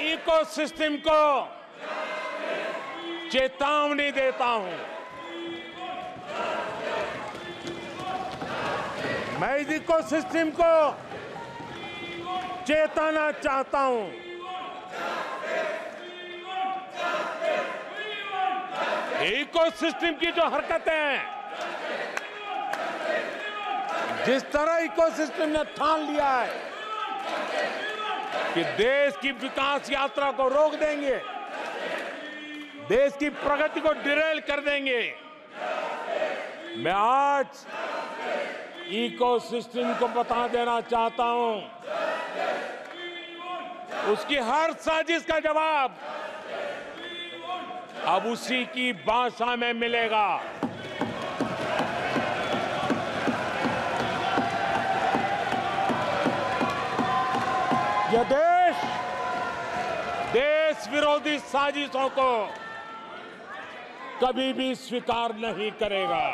Ecosystem को चेतावनी देता हूं। मैं इस इकोसिस्टम को चेताना चाहता हूं। इकोसिस्टम की जो हरकतें हैं, जिस तरह इकोसिस्टम ने ठान लिया है कि देश की विकास यात्रा को रोक देंगे, देश की प्रगति को डिरेल कर देंगे, मैं आज इकोसिस्टम को बता देना चाहता हूं, उसकी हर साजिश का जवाब अब उसी की भाषा में मिलेगा। यह देश विरोधी साजिशों को कभी भी स्वीकार नहीं करेगा।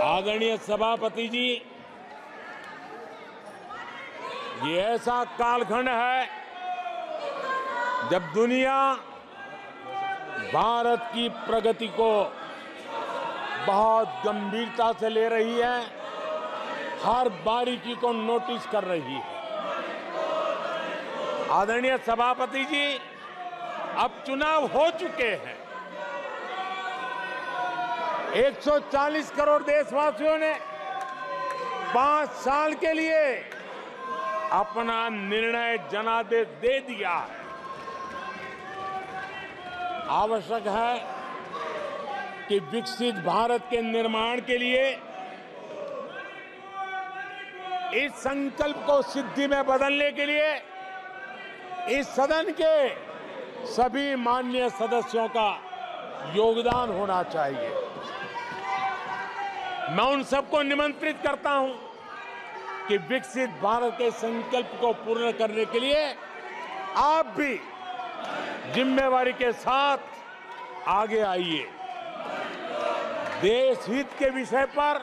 आदरणीय सभापति जी, ये ऐसा कालखंड है जब दुनिया भारत की प्रगति को बहुत गंभीरता से ले रही है, हर बारीकी को नोटिस कर रही है। आदरणीय सभापति जी, अब चुनाव हो चुके हैं। 140 करोड़ देशवासियों ने 5 साल के लिए अपना निर्णय जनादेश दे दिया है। आवश्यक है कि विकसित भारत के निर्माण के लिए इस संकल्प को सिद्धि में बदलने के लिए इस सदन के सभी माननीय सदस्यों का योगदान होना चाहिए। मैं उन सबको निमंत्रित करता हूं कि विकसित भारत के संकल्प को पूर्ण करने के लिए आप भी जिम्मेवारी के साथ आगे आइए। देश हित के विषय पर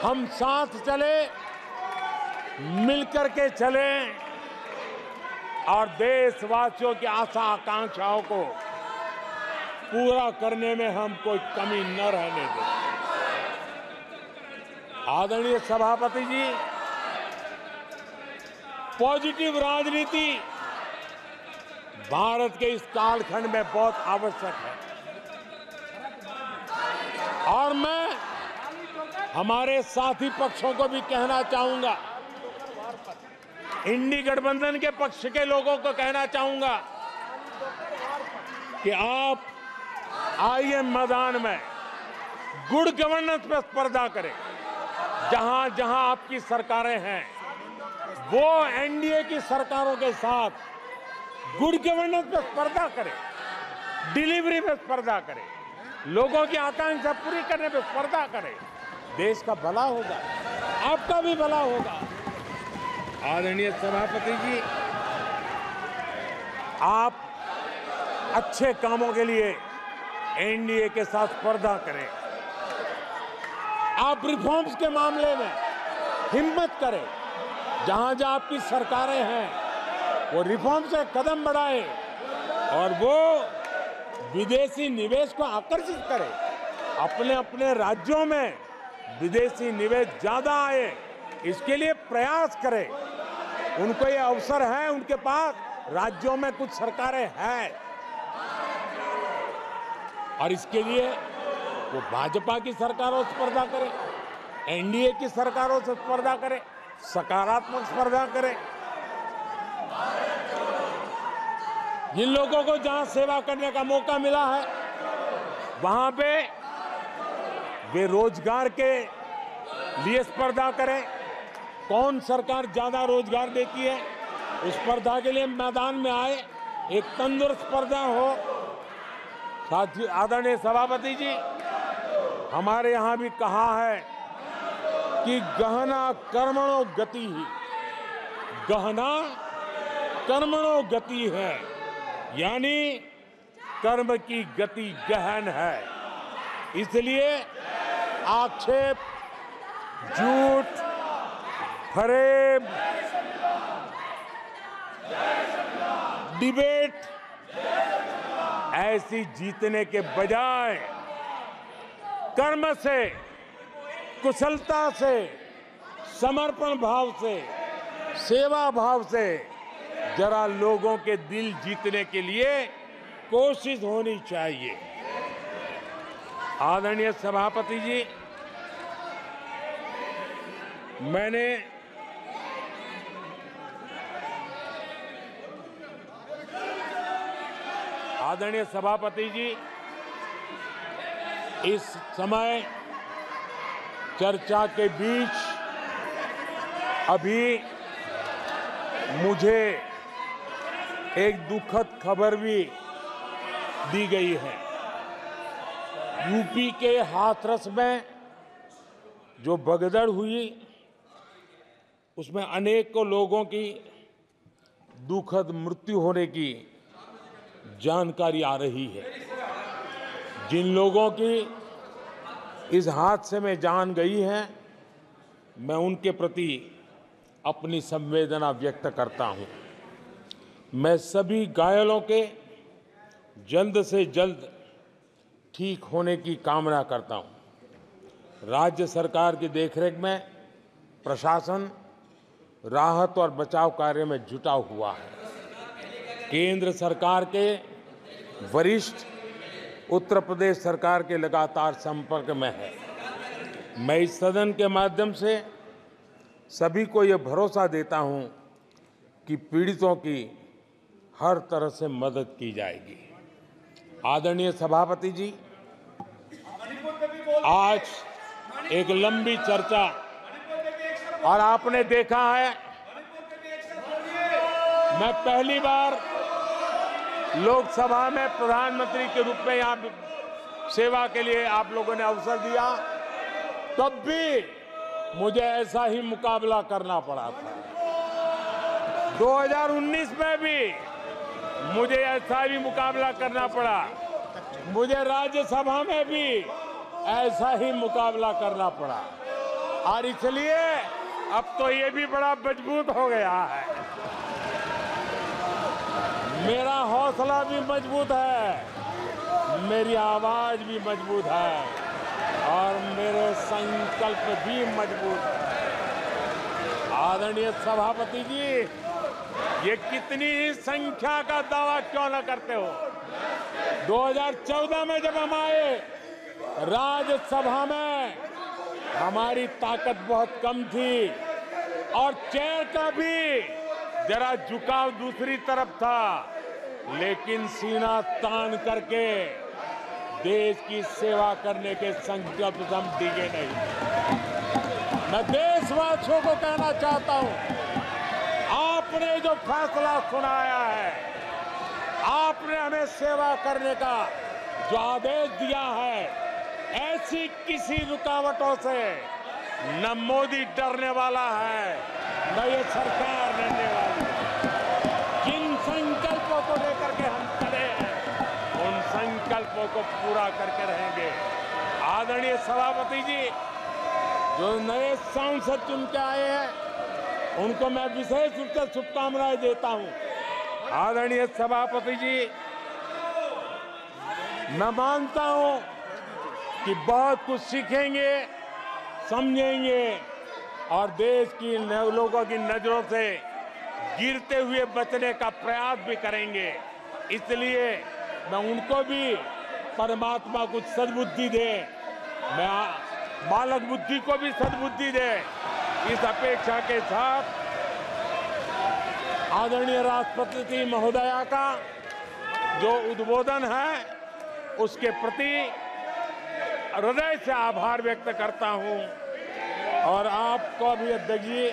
हम साथ चले, मिलकर के चलें और देशवासियों की आशा आकांक्षाओं को पूरा करने में हम कोई कमी न रहने दें। आदरणीय सभापति जी, पॉजिटिव राजनीति भारत के इस कालखंड में बहुत आवश्यक है और मैं हमारे साथी पक्षों को भी कहना चाहूंगा, इंडी गठबंधन के पक्ष के लोगों को कहना चाहूंगा कि आप आइए मैदान में, गुड गवर्नेंस पर स्पर्धा करें। जहां जहां आपकी सरकारें हैं वो एनडीए की सरकारों के साथ गुड गवर्नेंस पर स्पर्धा करें, डिलीवरी में स्पर्धा करें, लोगों की आकांक्षा पूरी करने पर स्पर्धा करें। देश का भला होगा, आपका भी भला होगा। आदरणीय सभापति जी, आप अच्छे कामों के लिए एनडीए के साथ स्पर्धा करें। आप रिफॉर्म्स के मामले में हिम्मत करें। जहां जहां आपकी सरकारें हैं वो रिफॉर्म से कदम बढ़ाएं और वो विदेशी निवेश को आकर्षित करें। अपने अपने राज्यों में विदेशी निवेश ज्यादा आए, इसके लिए प्रयास करें। उनको ये अवसर है, उनके पास राज्यों में कुछ सरकारें हैं और इसके लिए वो भाजपा की सरकारों से स्पर्धा करें, एनडीए की सरकारों से स्पर्धा करें, सकारात्मक स्पर्धा करें। जिन लोगों को जहां सेवा करने का मौका मिला है वहां पे वे रोजगार के लिए स्पर्धा करें। कौन सरकार ज्यादा रोजगार देती है उस स्पर्धा के लिए मैदान में आए, एक तंदुरुस्त स्पर्धा हो। साथी आदरणीय सभापति जी, हमारे यहाँ भी कहा है कि गहना कर्मणो गति ही, गहना कर्मणो गति है, यानी कर्म की गति गहन है। इसलिए आक्षेप, झूठ, फरेब, डिबेट ऐसी जीतने के बजाय कर्म से, कुशलता से, समर्पण भाव से, सेवा भाव से जरा लोगों के दिल जीतने के लिए कोशिश होनी चाहिए। आदरणीय सभापति जी, मैंने आदरणीय सभापति जी, इस समय चर्चा के बीच अभी मुझे एक दुखद खबर भी दी गई है। यूपी के हाथरस में जो भगदड़ हुई, उसमें अनेकों लोगों की दुखद मृत्यु होने की जानकारी आ रही है। जिन लोगों की इस हादसे में जान गई है, मैं उनके प्रति अपनी संवेदना व्यक्त करता हूं। मैं सभी घायलों के जल्द से जल्द ठीक होने की कामना करता हूं। राज्य सरकार की देखरेख में प्रशासन राहत और बचाव कार्य में जुटा हुआ है। केंद्र सरकार के वरिष्ठ उत्तर प्रदेश सरकार के लगातार संपर्क में है। मैं इस सदन के माध्यम से सभी को यह भरोसा देता हूं कि पीड़ितों की हर तरह से मदद की जाएगी। आदरणीय सभापति जी, आज एक लंबी चर्चा, और आपने देखा है, मैं पहली बार लोकसभा में प्रधानमंत्री के रूप में यहाँ सेवा के लिए आप लोगों ने अवसर दिया, तब भी मुझे ऐसा ही मुकाबला करना पड़ा था। 2019 में भी मुझे ऐसा ही मुकाबला करना पड़ा। मुझे राज्यसभा में भी ऐसा ही मुकाबला करना पड़ा, और इसलिए अब तो ये भी बड़ा मजबूत हो गया है। मेरा हौसला भी मजबूत है, मेरी आवाज भी मजबूत है, और मेरे संकल्प भी मजबूत है। आदरणीय सभापति जी, ये कितनी ही संख्या का दावा क्यों न करते हो, 2014 में जब हम आए राज्यसभा में हमारी ताकत बहुत कम थी, और चेयर का भी जरा झुकाव दूसरी तरफ था, लेकिन सीना तान करके देश की सेवा करने के संकल्प से हम डिगे नहीं। मैं देशवासियों को कहना चाहता हूं, आपने जो फैसला सुनाया है, आपने हमें सेवा करने का जो आदेश दिया है, ऐसी किसी रुकावटों से न मोदी डरने वाला है, न ये सरकार डरने वाली है। जिन संकल्पों को लेकर के हम चले हैं, उन संकल्पों को पूरा करके रहेंगे। आदरणीय सभापति जी, जो नए सांसद चुन के आए हैं, उनको मैं विशेष रूप से शुभकामनाएं देता हूं। आदरणीय सभापति जी, मैं मानता हूं कि बहुत कुछ सीखेंगे, समझेंगे, और देश की लोगों की नजरों से गिरते हुए बचने का प्रयास भी करेंगे। इसलिए मैं उनको भी परमात्मा कुछ सद्बुद्धि दे, मैं बालक बुद्धि को भी सद्बुद्धि दे, इस अपेक्षा के साथ आदरणीय राष्ट्रपति महोदया का जो उद्बोधन है, उसके प्रति हृदय से आभार व्यक्त करता हूं। और आपको भी अध्यक्ष जी,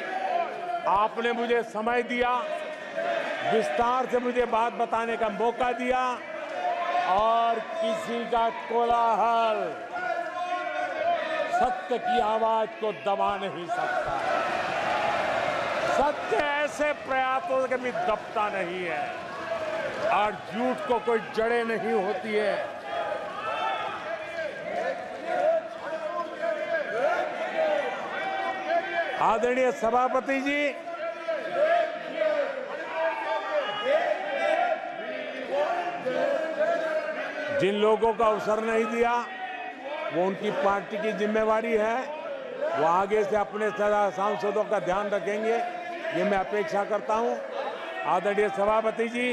आपने मुझे समय दिया, विस्तार से मुझे बात बताने का मौका दिया, और किसी का कोलाहल सत्य की आवाज को दबा नहीं सकता। सत्य ऐसे प्रयासों से कभी दबता नहीं है, और झूठ को कोई जड़ें नहीं होती है। आदरणीय सभापति जी, जिन लोगों को अवसर नहीं दिया वो उनकी पार्टी की जिम्मेवारी है, वो आगे से अपने सांसदों का ध्यान रखेंगे, ये मैं अपेक्षा करता हूं। आदरणीय सभापति जी,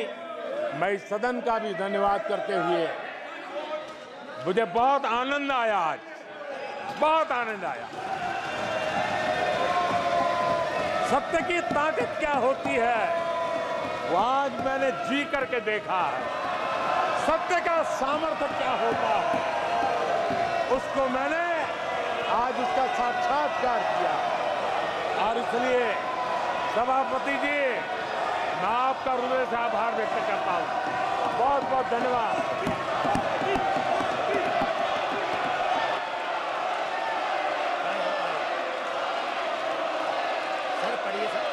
मैं इस सदन का भी धन्यवाद करते हुए, मुझे बहुत आनंद आया, आज बहुत आनंद आया। सत्य की ताकत क्या होती है वो आज मैंने जी करके देखा है। सत्य का सामर्थ्य क्या होता है उसको मैंने आज उसका साक्षात्कार किया। और इसलिए सभापति जी, मैं आपका हृदय से आभार व्यक्त करता हूं। बहुत बहुत धन्यवाद। सर पढ़िए सर।